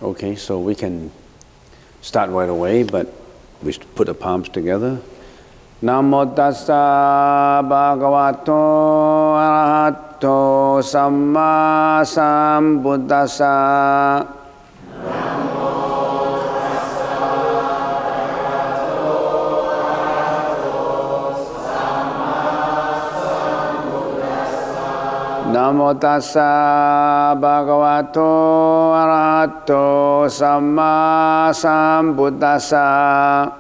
Okay, so we can start right away, but we should put the palms together. Namo tassa bhagavato arahato samma sambuddhassa. Namo tassa bhagavato arahato samma sambuddhassa.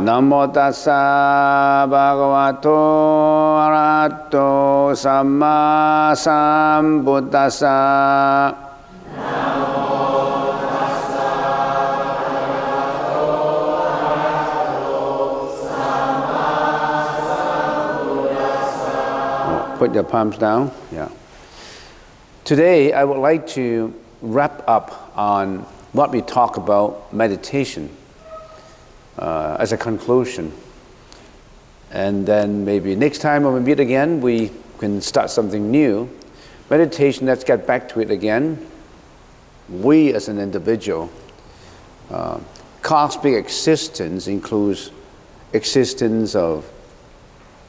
Namo tassa bhagavato arahato samma sambuddhassa. Put your palms down. Yeah. Today, I would like to wrap up on what we talk about meditation as a conclusion. And then maybe next time when we meet again, we can start something new. Meditation, let's get back to it again. We as an individual, cosmic existence includes existence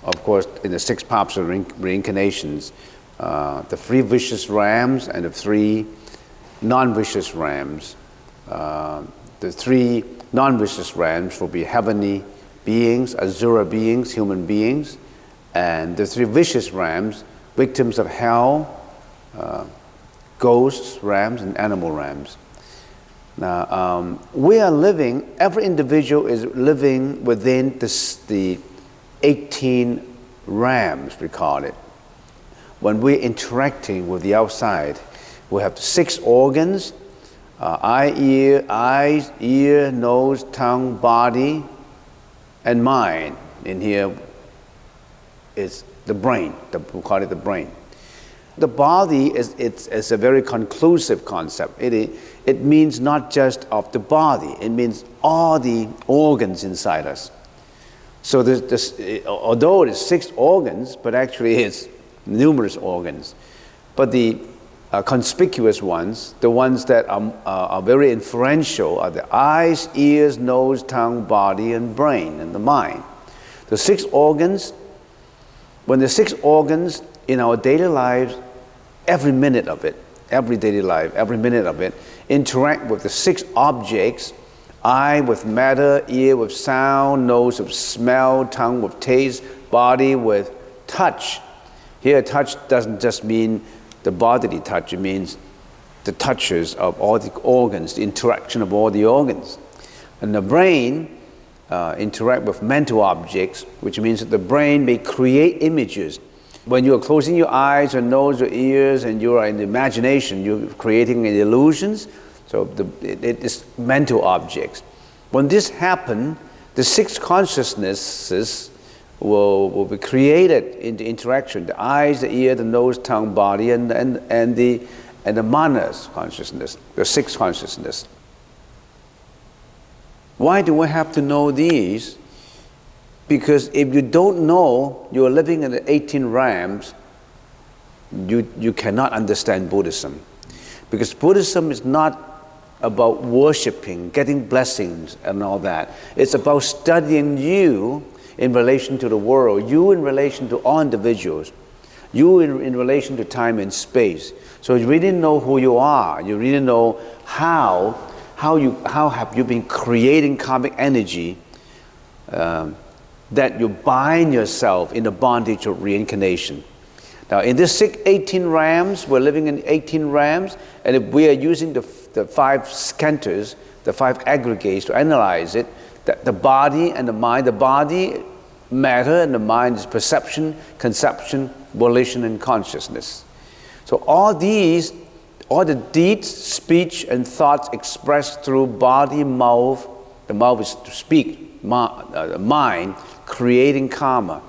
of course, in the 6 paths of reincarnations, the 3 vicious realms and the 3 non-vicious realms. The 3 non-vicious realms will be heavenly beings, asura beings, human beings, and the 3 vicious realms, victims of hell, ghosts realms, and animal realms. Now, we are living, every individual is living within the 18 realms, we call it. When we're interacting with the outside, we have 6 organs, eyes, ear, nose, tongue, body, and mind. In here is the brain, we call it the brain. The body is a very conclusive concept. It means not just of the body, it means all the organs inside us. So although it is 6 organs, but actually it's numerous organs. But the conspicuous ones, the ones that are very influential, are the eyes, ears, nose, tongue, body, and brain, and the mind. The 6 organs, when the 6 organs in our daily lives, every minute of it, every daily life, every minute of it, interact with the 6 objects: eye with matter, ear with sound, nose with smell, tongue with taste, body with touch. Here, touch doesn't just mean the bodily touch, it means the touches of all the organs, the interaction of all the organs. And the brain interact with mental objects, which means that the brain may create images. When you are closing your eyes or nose or ears and you are in the imagination, you're creating illusions. So it is mental objects. When this happens, the 6 consciousnesses will be created in the interaction: the eyes, the ear, the nose, tongue, body, and the manas consciousness, the 6 consciousness. Why do we have to know these? Because if you don't know you are living in the 18 realms, you cannot understand Buddhism. Because Buddhism is not about worshiping, getting blessings and all that. It's about studying you in relation to the world, you in relation to all individuals, you in relation to time and space. So you really know who you are. You really know how have you been creating karmic energy that you bind yourself in the bondage of reincarnation. Now, in this 18 realms, we're living in 18 realms, and if we are using the 5 scanters, the 5 aggregates to analyze it, the body and the mind, the body, matter, and the mind is perception, conception, volition, and consciousness. So all these, all the deeds, speech, and thoughts expressed through body, mouth, the mouth is to speak, mind, creating karma.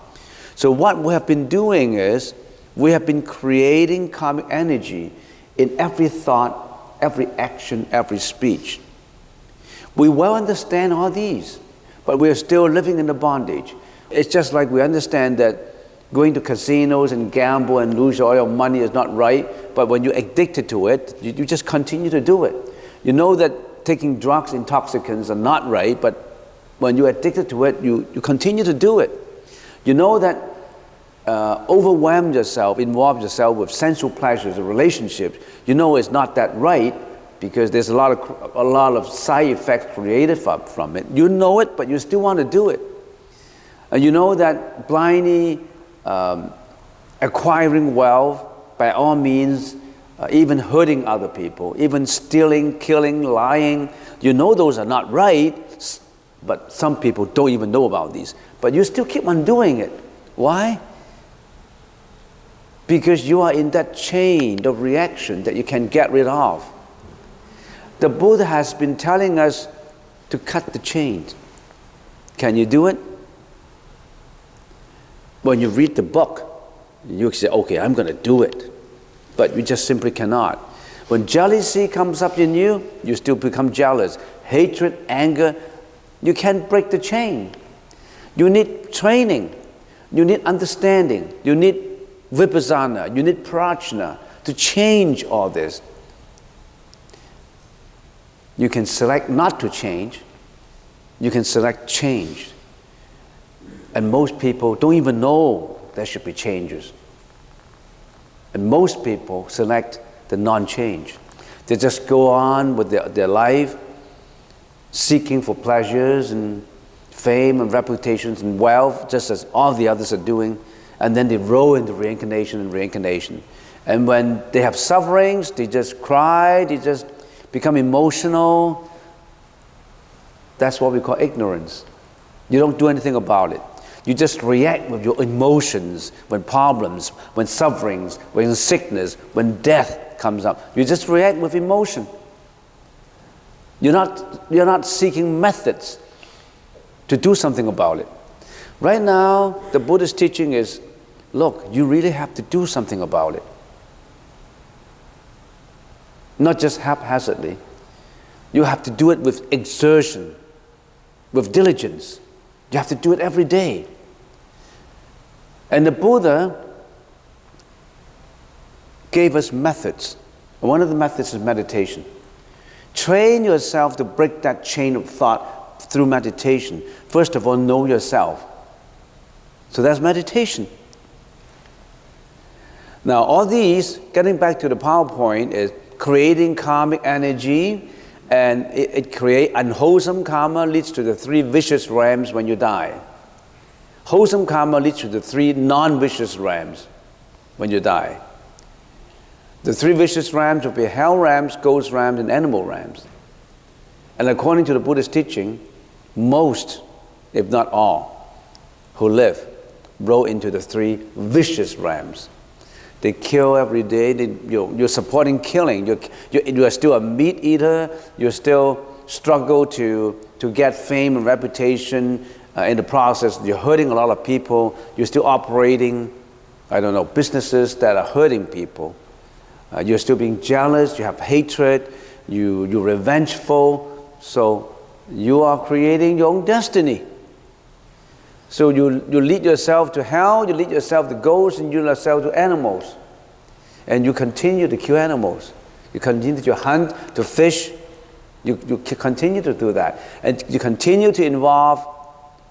So what we have been doing is, we have been creating karmic energy in every thought, every action, every speech. We well understand all these, but we are still living in the bondage. It's just like we understand that going to casinos and gamble and lose all your money is not right, but when you're addicted to it, you just continue to do it. You know that taking drugs, intoxicants are not right, but when you're addicted to it, you continue to do it. You know that overwhelm yourself, involve yourself with sensual pleasures or relationships, you know it's not that right because there's a lot of side effects created from it. You know it, but you still want to do it. And you know that blindly acquiring wealth by all means, even hurting other people, even stealing, killing, lying, you know those are not right, but some people don't even know about these. But you still keep on doing it. Why? Because you are in that chain of reaction that you can get rid of. The Buddha has been telling us to cut the chains. Can you do it? When you read the book, you say, okay, I'm going to do it. But you just simply cannot. When jealousy comes up in you, you still become jealous. Hatred, anger, you can't break the chain. You need training. You need understanding. You need vipassana. You need prajna to change all this. You can select not to change. You can select change. And most people don't even know there should be changes. And most people select the non-change. They just go on with their life, seeking for pleasures and fame and reputations and wealth, just as all the others are doing. And then they roll into reincarnation and reincarnation. And when they have sufferings, they just cry, they just become emotional. That's what we call ignorance. You don't do anything about it. You just react with your emotions when problems, when sufferings, when sickness, when death comes up. You just react with emotion. You're not seeking methods to do something about it. Right now, the Buddhist teaching is, look, you really have to do something about it. Not just haphazardly. You have to do it with exertion, with diligence. You have to do it every day. And the Buddha gave us methods. And one of the methods is meditation. Train yourself to break that chain of thought through meditation. First of all, know yourself. So that's meditation. Now, all these, getting back to the PowerPoint, is creating karmic energy, and it creates unwholesome karma, leads to the 3 vicious realms when you die. Wholesome karma leads to the 3 non-vicious realms when you die. The 3 vicious realms will be hell realms, ghost realms, and animal realms. And according to the Buddhist teaching, most, if not all, who live roll into the 3 vicious realms. They kill every day. You're supporting killing. You are still a meat eater. You still struggle to get fame and reputation. In the process, you're hurting a lot of people. You're still operating, businesses that are hurting people. You're still being jealous. You have hatred. You're revengeful. So you are creating your own destiny. So you lead yourself to hell, you lead yourself to ghosts, and you lead yourself to animals. And you continue to kill animals. You continue to hunt, to fish. You continue to do that. And you continue to involve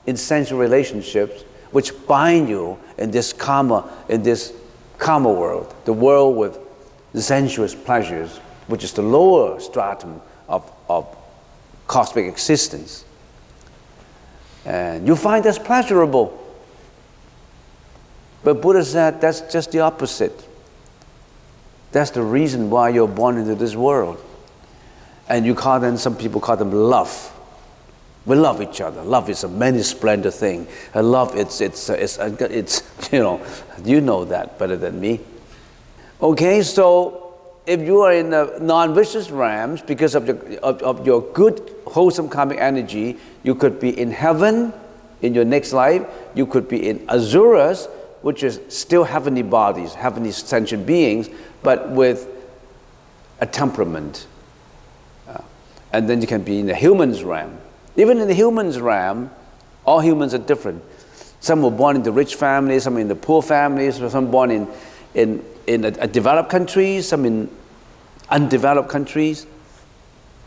in sensual relationships which bind you in this karma world, the world with sensuous pleasures, which is the lower stratum of cosmic existence. And you find that's pleasurable. But Buddha said that's just the opposite. That's the reason why you're born into this world. And some people call them love. We love each other. Love is a many splendid thing. Love, it's you know that better than me. Okay, so if you are in the non-vicious realms, because of your good, wholesome karmic energy, you could be in heaven in your next life. You could be in asuras, which is still heavenly bodies, heavenly sentient beings, but with a temperament. And then you can be in the humans realm. Even in the humans realm, All humans are different. Some were born into rich families, some in the poor families, some born in developed countries, some in undeveloped countries,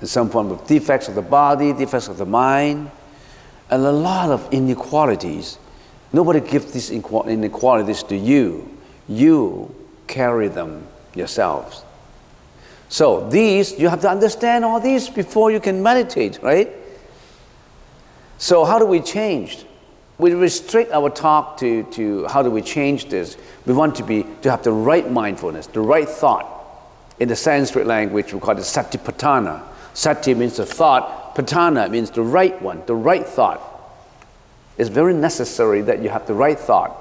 and some born with defects of the body, defects of the mind, and a lot of inequalities. Nobody gives these inequalities to you. You carry them yourselves. So these, you have to understand all these before you can meditate, right? So how do we change? We restrict our talk to how do we change this. We want to have the right mindfulness, the right thought. In the Sanskrit language, we call it satipatthana. Sati means the thought, patthana means the right one, the right thought. It's very necessary that you have the right thought.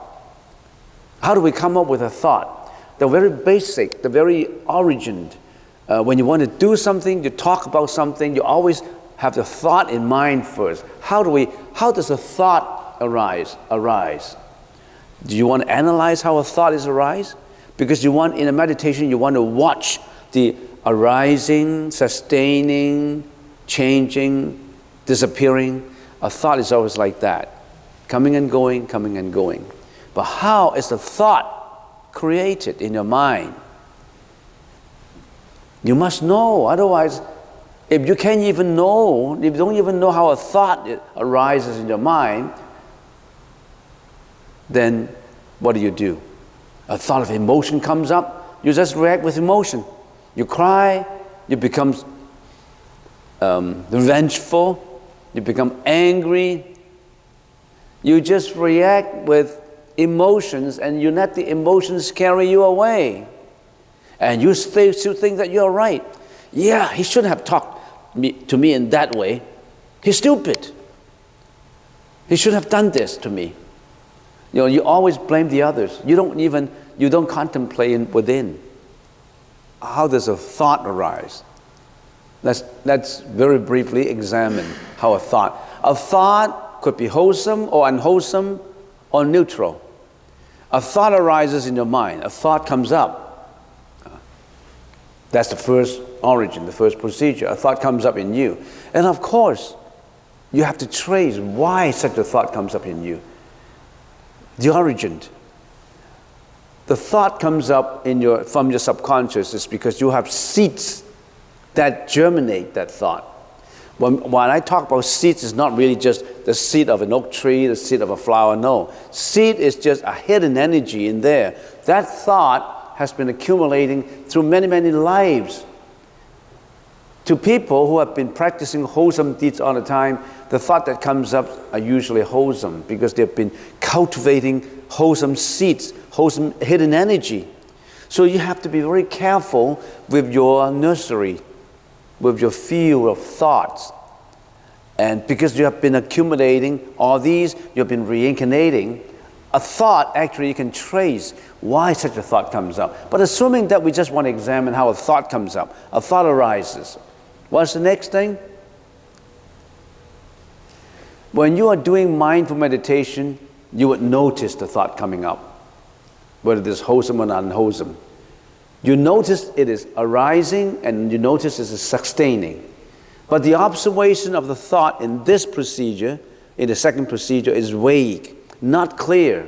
How do we come up with a thought? The very basic, the very origin. When you want to do something, you talk about something, you always have the thought in mind first. How does a thought arise? Do you want to analyze how a thought is arise? Because in a meditation, you want to watch the arising, sustaining, changing, disappearing. A thought is always like that. Coming and going, coming and going. But how is the thought created in your mind? You must know, otherwise, if you can't even know, if you don't even know how a thought arises in your mind, then what do? A thought of emotion comes up, you just react with emotion. You cry, you become revengeful, you become angry. You just react with emotions and you let the emotions carry you away. And you still think that you're right. Yeah, he shouldn't have talked to me in that way. He's stupid. He should have done this to me. You always blame the others. You don't contemplate within. How does a thought arise? Let's very briefly examine how a thought could be wholesome or unwholesome or neutral. A thought arises in your mind. A thought comes up. That's the first origin, the first procedure. A thought comes up in you. And of course, you have to trace why such a thought comes up in you. The origin. The thought comes up from your subconscious is because you have seeds that germinate that thought. When I talk about seeds, it's not really just the seed of an oak tree, the seed of a flower, no. Seed is just a hidden energy in there. That thought has been accumulating through many, many lives. To people who have been practicing wholesome deeds all the time, the thought that comes up are usually wholesome because they've been cultivating wholesome seeds, wholesome hidden energy. So you have to be very careful with your nursery, with your field of thoughts. And because you have been accumulating all these, you've been reincarnating, a thought actually you can trace why such a thought comes up. But assuming that we just want to examine how a thought comes up, a thought arises. What's the next thing? When you are doing mindful meditation, you would notice the thought coming up, whether it is wholesome or unwholesome. You notice it is arising and you notice it is sustaining. But the observation of the thought in this procedure, in the second procedure, is vague, not clear.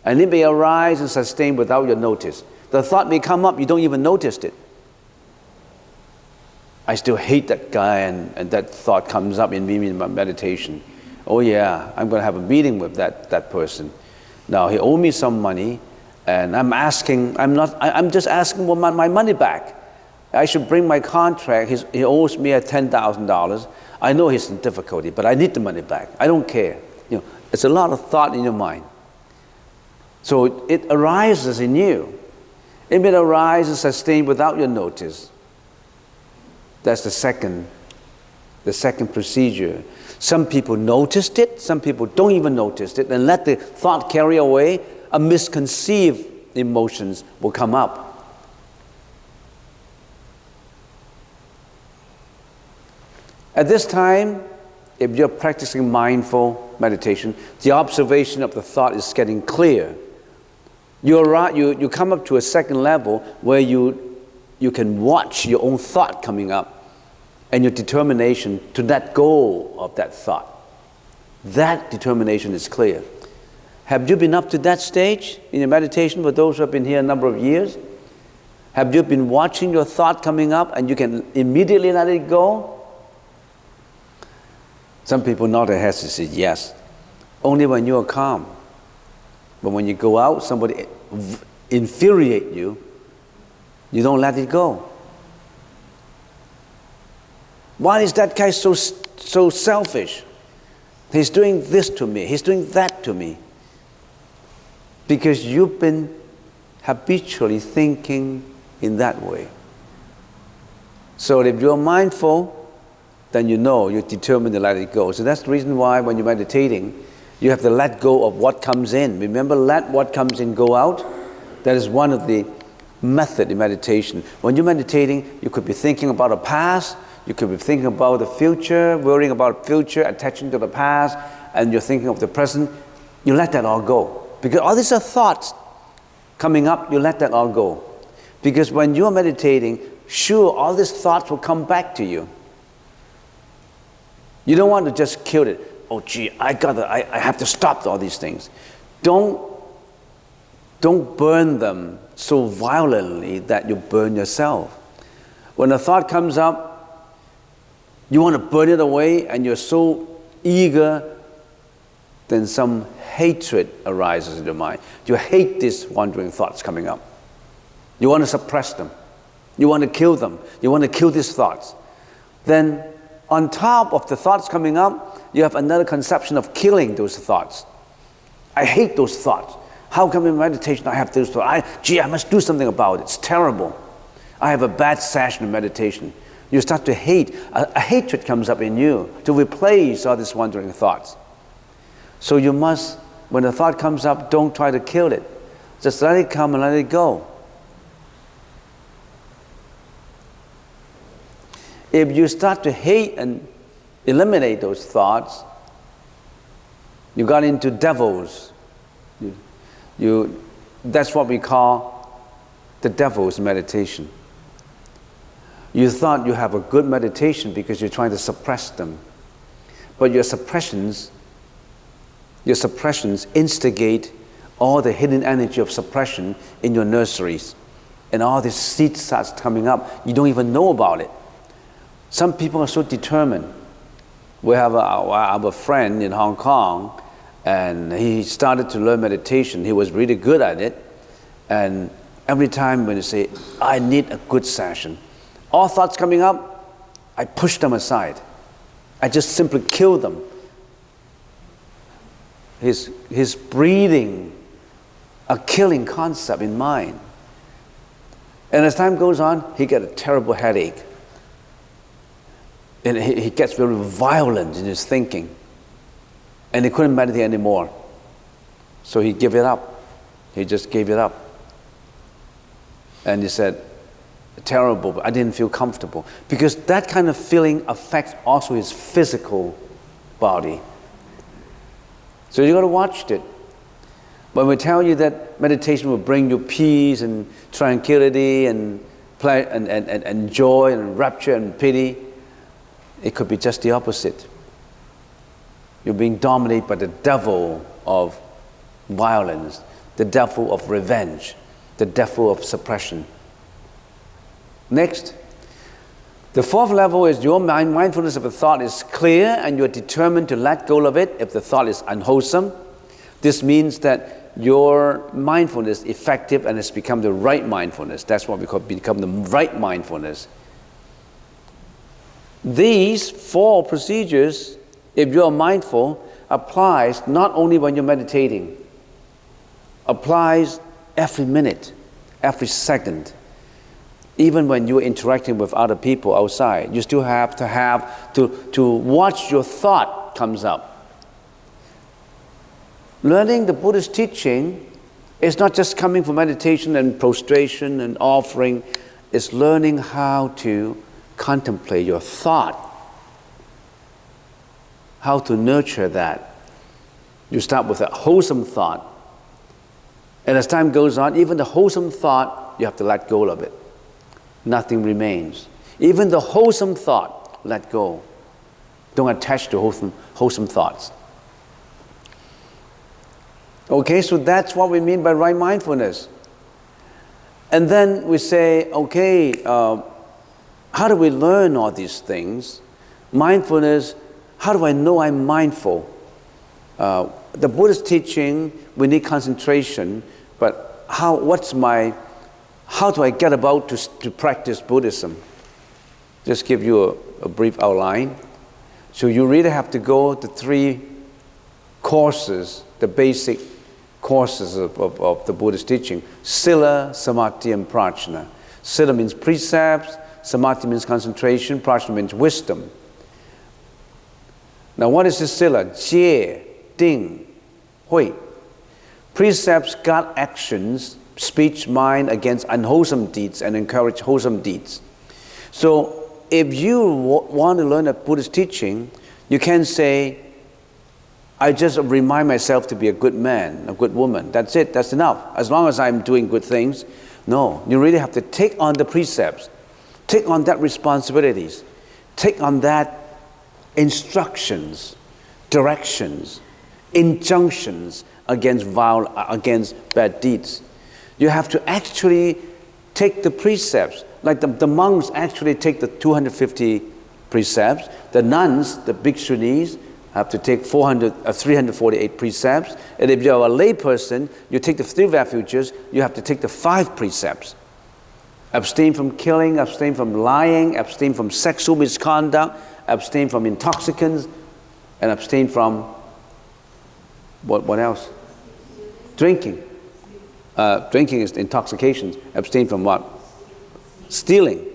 And it may arise and sustain without your notice. The thought may come up, you don't even notice it. I still hate that guy, and that thought comes up in me in my meditation. Oh yeah, I'm going to have a meeting with that person. Now he owed me some money, and I'm just asking for my money back. I should bring my contract. He owes me $10,000. I know he's in difficulty, but I need the money back. I don't care. It's a lot of thought in your mind. So it arises in you. It may arise and sustain without your notice. That's the second procedure. Some people noticed it, some people don't even notice it, and let the thought carry away, a misconceived emotions will come up. At this time, if you're practicing mindful meditation, the observation of the thought is getting clear. You come up to a second level where you can watch your own thought coming up and your determination to let go of that thought. That determination is clear. Have you been up to that stage in your meditation for those who have been here a number of years? Have you been watching your thought coming up and you can immediately let it go? Some people nod their heads and say, yes. Only when you are calm. But when you go out, somebody infuriate you, you don't let it go. Why is that guy so selfish? He's doing this to me. He's doing that to me. Because you've been habitually thinking in that way. So if you're mindful, then you know you're determined to let it go. So that's the reason why when you're meditating, you have to let go of what comes in. Remember, let what comes in go out. That is one of the methods in meditation. When you're meditating, you could be thinking about the past, you could be thinking about the future, worrying about the future, attaching to the past, and you're thinking of the present. You let that all go. Because all these are thoughts coming up, you let that all go. Because when you're meditating, sure, all these thoughts will come back to you. You don't want to just kill it. Oh, gee, I have to stop all these things. Don't burn them so violently that you burn yourself. When a thought comes up, you want to burn it away and you're so eager, then some hatred arises in your mind. You hate these wandering thoughts coming up. You want to suppress them. You want to kill them. You want to kill these thoughts. Then on top of the thoughts coming up, you have another conception of killing those thoughts. I hate those thoughts. How come in meditation I have those thoughts? I must do something about it. It's terrible. I have a bad session in meditation. You start to hate. A hatred comes up in you to replace all these wandering thoughts. So you must, when a thought comes up, don't try to kill it. Just let it come and let it go. If you start to hate and eliminate those thoughts, you got into devils. That's what we call the devil's meditation. You thought you have a good meditation because you're trying to suppress them. But your suppressions instigate all the hidden energy of suppression in your nurseries. And all this seed starts coming up. You don't even know about it. Some people are so determined. We have a friend in Hong Kong, and he started to learn meditation. He was really good at it. And every time when you say, I need a good session, all thoughts coming up, I push them aside. I just simply kill them. He's breeding a killing concept in mind. And as time goes on, he gets a terrible headache. And he gets very violent in his thinking. And he couldn't meditate anymore. So he gave it up. He just gave it up. And he said, terrible, but I didn't feel comfortable. Because that kind of feeling affects also his physical body. So you got to watch it. When we tell you that meditation will bring you peace and tranquility and joy and rapture and pity, it could be just the opposite. You're being dominated by the devil of violence, the devil of revenge, the devil of suppression. Next, the fourth level is your mindfulness of a thought is clear and you're determined to let go of it if the thought is unwholesome. This means that your mindfulness is effective and has become the right mindfulness. That's what we call become the right mindfulness. These four procedures, if you are mindful, applies not only when you're meditating, applies every minute, every second. Even when you're interacting with other people outside, you still have to watch your thought comes up. Learning the Buddhist teaching is not just coming from meditation and prostration and offering, it's learning how to contemplate your thought, how to nurture that. You start with a wholesome thought, and as time goes on, even the wholesome thought, you have to let go of it. Nothing remains. Even the wholesome thought, let go. Don't attach to wholesome thoughts. Okay, so that's what we mean by right mindfulness. And then we say, okay, how do we learn all these things? Mindfulness, how do I know I'm mindful? The Buddhist teaching, we need concentration, but how do I get about to practice Buddhism? Just give you a brief outline. So you really have to go to 3 courses, the basic courses of the Buddhist teaching: Sila, Samadhi, and Prajna. Sila means precepts, Samadhi means concentration, Prajna means wisdom. Now what is the Sila? Jie, Ding, Hui. Precepts guard actions, speech, mind against unwholesome deeds and encourage wholesome deeds. So if you want to learn a Buddhist teaching, you can say, I just remind myself to be a good man, a good woman. That's it, that's enough. As long as I'm doing good things. No, you really have to take on the precepts, take on that responsibilities, take on that instructions, directions, injunctions against bad deeds. You have to actually take the precepts, like the monks actually take the 250 precepts, the nuns, the bhikshunis, have to take 348 precepts, and if you're a lay person, you take the 3 refuges, you have to take the 5 precepts. Abstain from killing, abstain from lying, abstain from sexual misconduct, abstain from intoxicants, and abstain from, what else? Drinking. Drinking is intoxications. Abstain from what? Stealing.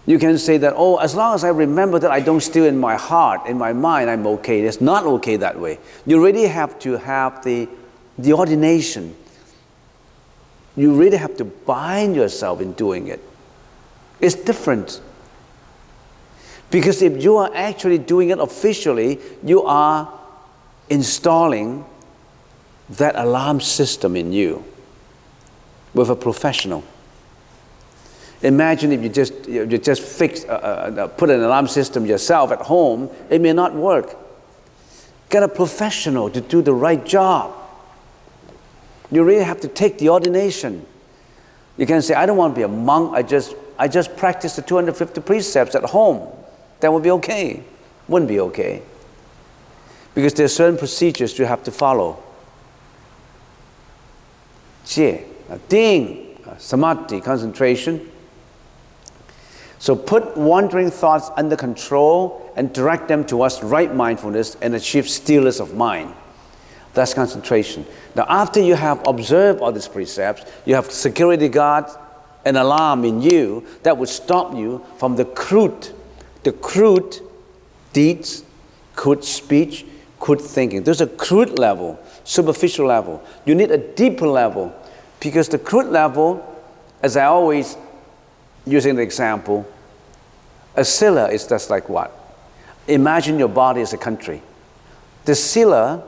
You can say that, oh, as long as I remember that I don't steal in my heart, in my mind, I'm okay. It's not okay that way. You really have to have the ordination. You really have to bind yourself in doing it. It's different. Because if you are actually doing it officially, you are installing that alarm system in you with a professional. Imagine if you just put an alarm system yourself at home, it may not work. Get a professional to do the right job. You really have to take the ordination. You can say, I don't want to be a monk, I just practice the 250 precepts at home. That would be okay. Wouldn't be okay. Because there are certain procedures you have to follow. Jie, Ding, Samadhi, concentration. So put wandering thoughts under control and direct them towards right mindfulness and achieve stillness of mind. That's concentration. Now after you have observed all these precepts, you have security guards, an alarm in you that would stop you from the crude deeds, crude speech, crude thinking. There's a crude level, superficial level. You need a deeper level, because the crude level, as I always using the example, a sila is just like what? Imagine your body as a country. The sila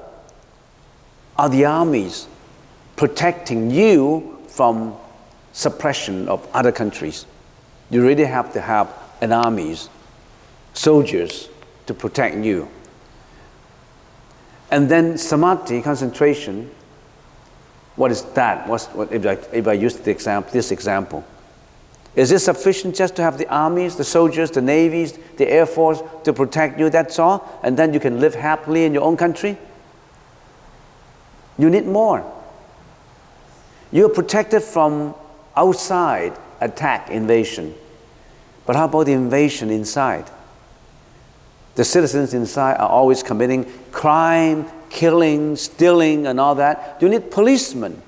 are the armies protecting you from suppression of other countries. You really have to have an armies, soldiers to protect you. And then samadhi, concentration, what is that? If I use this example, is it sufficient just to have the armies, the soldiers, the navies, the air force to protect you, that's all? And then you can live happily in your own country? You need more. You're protected from outside attack, invasion. But how about the invasion inside? The citizens inside are always committing crime, killing, stealing, and all that. You need policemen.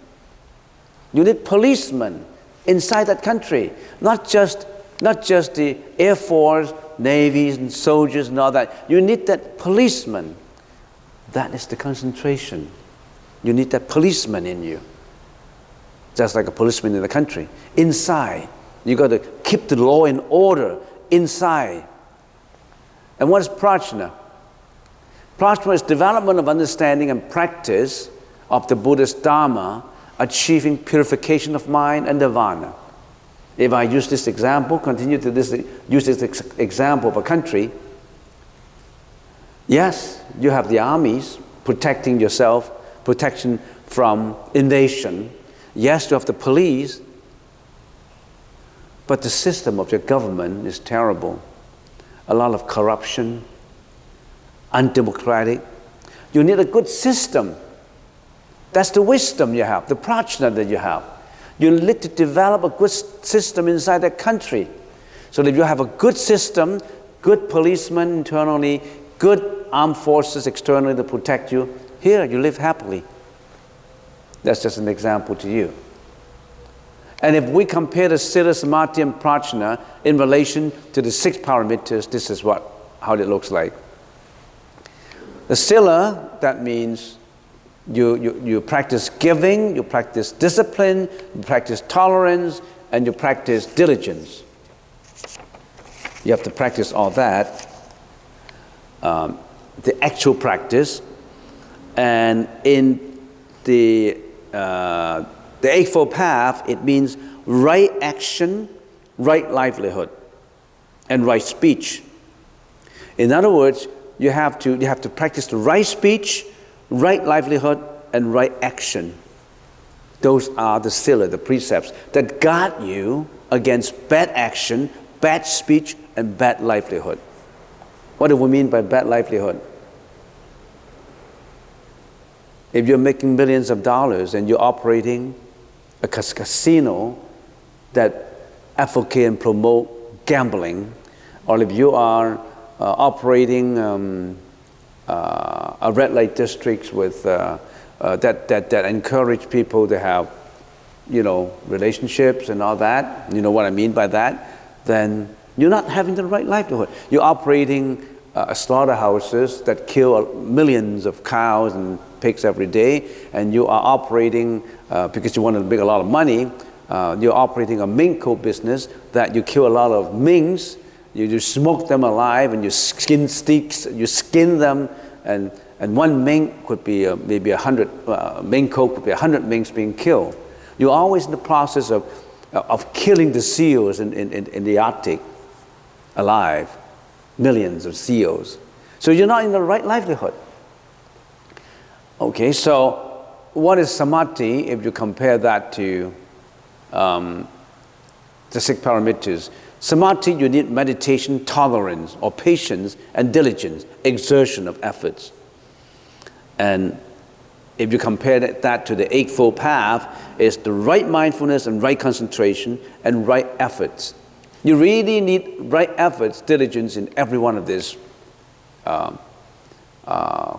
You need policemen inside that country, not just the Air Force, navies, and soldiers and all that. You need that policeman. That is the concentration. You need that policeman in you, just like a policeman in the country. Inside, you got to keep the law and order inside. And what is prajna? Prajna is development of understanding and practice of the Buddhist Dharma, achieving purification of mind and nirvana. If I use this example, use this example of a country, yes, you have the armies protecting yourself, protection from invasion. Yes, you have the police, but the system of your government is terrible. A lot of corruption, undemocratic. You need a good system. That's the wisdom you have, the prajna that you have. You need to develop a good system inside that country. So that if you have a good system, good policemen internally, good armed forces externally to protect you, here you live happily. That's just an example to you. And if we compare the Sila, Samadhi, and Prajna in relation to the 6 parameters, this is how it looks like. The Sila, that means you practice giving, you practice discipline, you practice tolerance, and you practice diligence. You have to practice all that, the actual practice. And in the Eightfold Path, it means right action, right livelihood, and right speech. In other words, you have to practice the right speech, right livelihood, and right action. Those are the sila, the precepts, that guard you against bad action, bad speech, and bad livelihood. What do we mean by bad livelihood? If you're making millions of dollars and you're operating a casino that advocate and promote gambling, or if you are operating a red light districts with that encourage people to have, relationships and all that, you know what I mean by that, then you're not having the right livelihood. You're operating slaughterhouses that kill millions of cows and pigs every day, and you are operating, because you want to make a lot of money, you're operating a mink coat business that you kill a lot of minks, you smoke them alive, and you skin them, and one mink could be maybe 100, mink coat could be 100 minks being killed. You're always in the process of killing the seals in the Arctic alive, millions of seals. So you're not in the right livelihood. Okay, so what is samadhi if you compare that to the 6 parameters? Samadhi, you need meditation, tolerance, or patience, and diligence, exertion of efforts. And if you compare that to the Eightfold Path, it's the right mindfulness and right concentration and right efforts. You really need right efforts, diligence in every one of these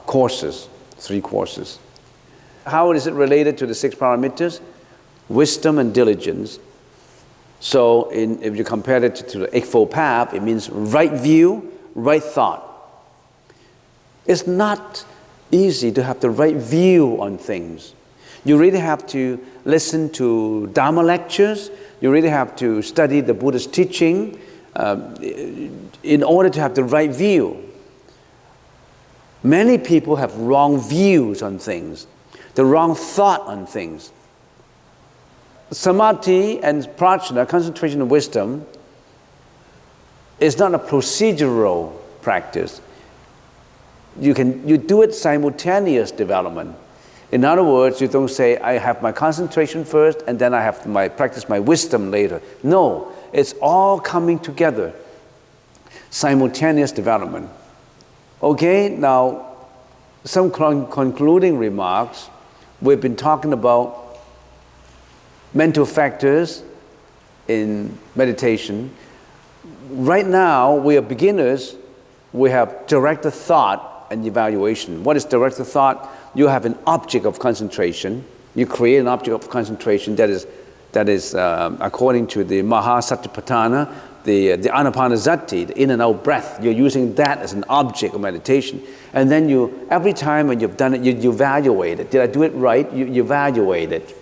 courses, 3 courses. How is it related to the 6 parameters? Wisdom and diligence. So if you compare it to the Eightfold Path, it means right view, right thought. It's not easy to have the right view on things. You really have to listen to Dharma lectures. You really have to study the Buddha's teaching in order to have the right view. Many people have wrong views on things, the wrong thought on things. Samadhi and prajna, concentration and wisdom, is not a procedural practice. You do it simultaneous development. In other words, you don't say, I have my concentration first and then I have practice my wisdom later. No, it's all coming together. Simultaneous development. Okay, now some concluding remarks. We've been talking about mental factors in meditation. Right now, we are beginners. We have directed thought and evaluation. What is directed thought? You have an object of concentration. You create an object of concentration that is according to the Mahasatipatthana, the Anapanasati, the in and out breath. You're using that as an object of meditation. And then every time when you've done it, you evaluate it. Did I do it right? You evaluate it.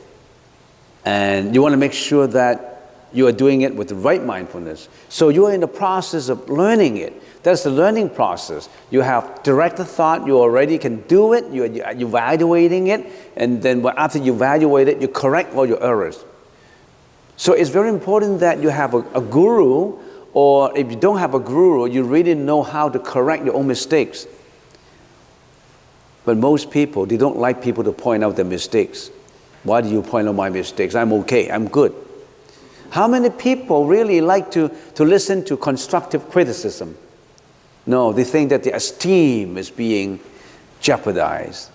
And you want to make sure that you are doing it with the right mindfulness. So you are in the process of learning it. That's the learning process. You have directed thought, you already can do it, you're evaluating it, and then after you evaluate it, you correct all your errors. So it's very important that you have a guru, or if you don't have a guru, you really know how to correct your own mistakes. But most people, they don't like people to point out their mistakes. Why do you point out my mistakes? I'm okay, I'm good. How many people really like to listen to constructive criticism? No, they think that their esteem is being jeopardized.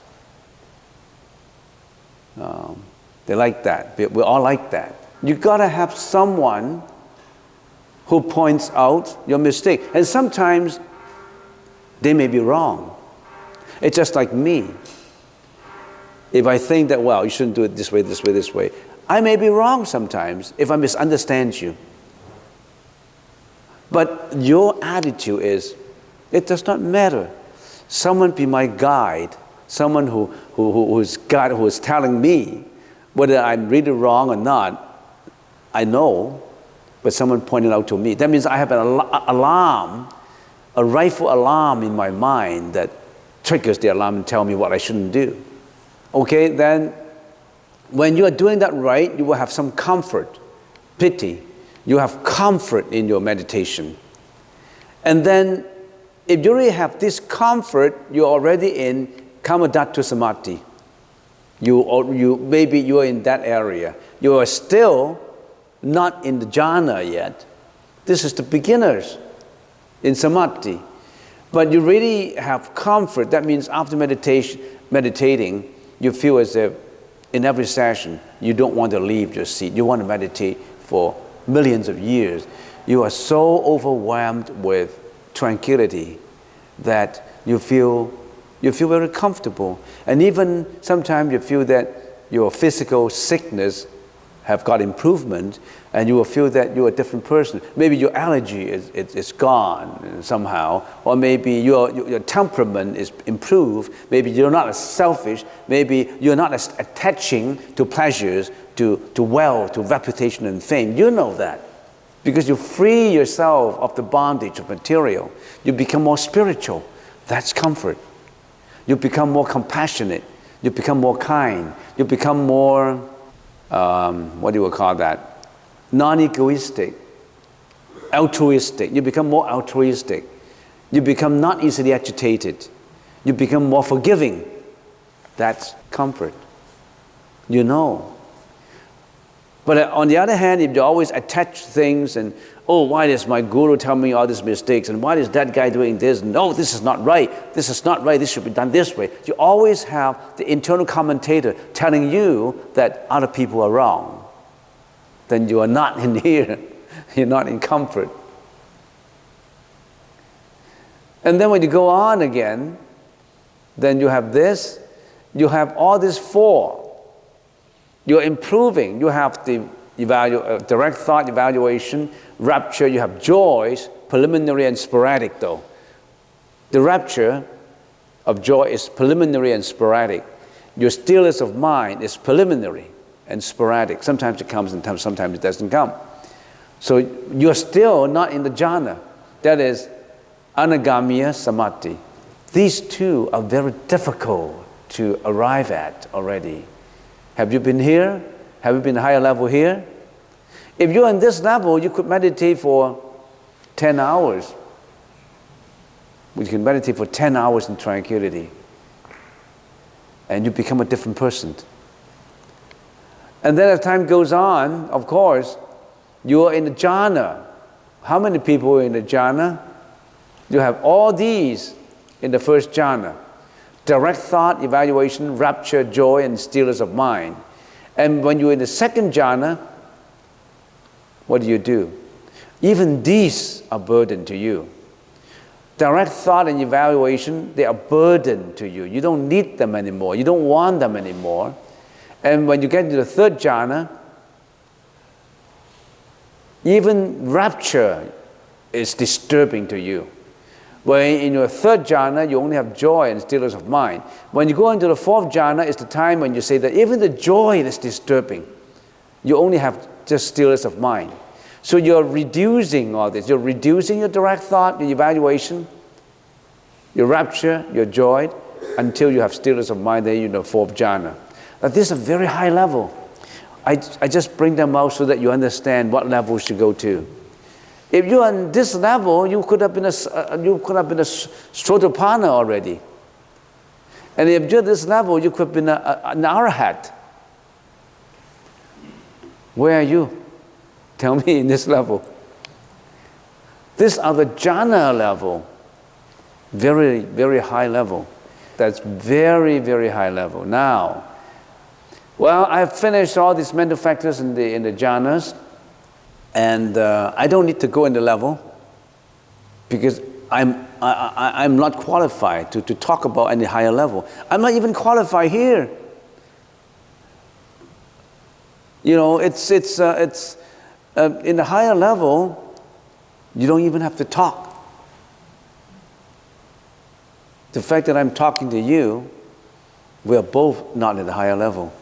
They like that. We all like that. You gotta have someone who points out your mistake. And sometimes they may be wrong. It's just like me. If I think that, well, you shouldn't do it this way, this way, this way, I may be wrong sometimes if I misunderstand you. But your attitude is, it does not matter. Someone be my guide, someone who is telling me whether I'm really wrong or not, I know, but someone pointed out to me. That means I have an alarm, a rightful alarm in my mind that triggers the alarm and tells me what I shouldn't do. Okay, then when you are doing that right, you will have some comfort, pity. You have comfort in your meditation. And then if you really have this comfort, you're already in Parameters Sumati. Maybe you are in that area. You are still not in the jhana yet. This is the beginners in samadhi. But you really have comfort. That means after meditating, you feel as if in every session, you don't want to leave your seat. You want to meditate for millions of years. You are so overwhelmed with tranquility that you feel very comfortable. And even sometimes you feel that your physical sickness have got improvement, and you will feel that you're a different person. Maybe your allergy is gone somehow, or maybe your temperament is improved. Maybe you're not as selfish. Maybe you're not as attaching to pleasures, to wealth, to reputation and fame. You know that. Because you free yourself of the bondage of material. You become more spiritual. That's comfort. You become more compassionate. You become more kind. You become more, what do you call that? Non-egoistic, altruistic. You become more altruistic. You become not easily agitated. You become more forgiving. That's comfort. You know. But on the other hand, if you always attach things and, oh, why does my guru tell me all these mistakes? And why is that guy doing this? No, this is not right. This is not right. This should be done this way. You always have the internal commentator telling you that other people are wrong. Then you are not in here. You're not in comfort. And then when you go on again, then you have this. You have all these four. You're improving. You have the direct thought evaluation, rapture. You have joys, preliminary and sporadic though. The rapture of joy is preliminary and sporadic. Your stillness of mind is preliminary and sporadic. Sometimes it comes and sometimes it doesn't come. So you're still not in the jhana. That is anagamya samadhi. These two are very difficult to arrive at already. Have you been here? Have you been higher level here? If you're on this level, you could meditate for 10 hours. You can meditate for 10 hours in tranquility. And you become a different person. And then as time goes on, of course, you are in the jhana. How many people are in the jhana? You have all these in the first jhana. Direct thought, evaluation, rapture, joy, and stillness of mind. And when you're in the second jhana, what do? Even these are burden to you. Direct thought and evaluation, they are burden to you. You don't need them anymore. You don't want them anymore. And when you get into the third jhana, even rapture is disturbing to you. When in your third jhana, you only have joy and stillness of mind. When you go into the fourth jhana, it's the time when you say that even the joy is disturbing. You only have just stillness of mind. So you're reducing all this. You're reducing your direct thought, your evaluation, your rapture, your joy, until you have stillness of mind, then you're in the fourth jhana. Now this is a very high level. I just bring them out so that you understand what level to go to. If you're on this level, you could have been a Sotapana already. And if you're this level, you could be an arahat. Where are you? Tell me in this level. These are the jhana level. Very, very high level. That's very, very high level. Now, well, I've finished all these mental factors in the jhanas, and I don't need to go in the level because I'm not qualified to talk about any higher level. I'm not even qualified here. You know, it's in the higher level, you don't even have to talk. The fact that I'm talking to you, we're both not at the higher level.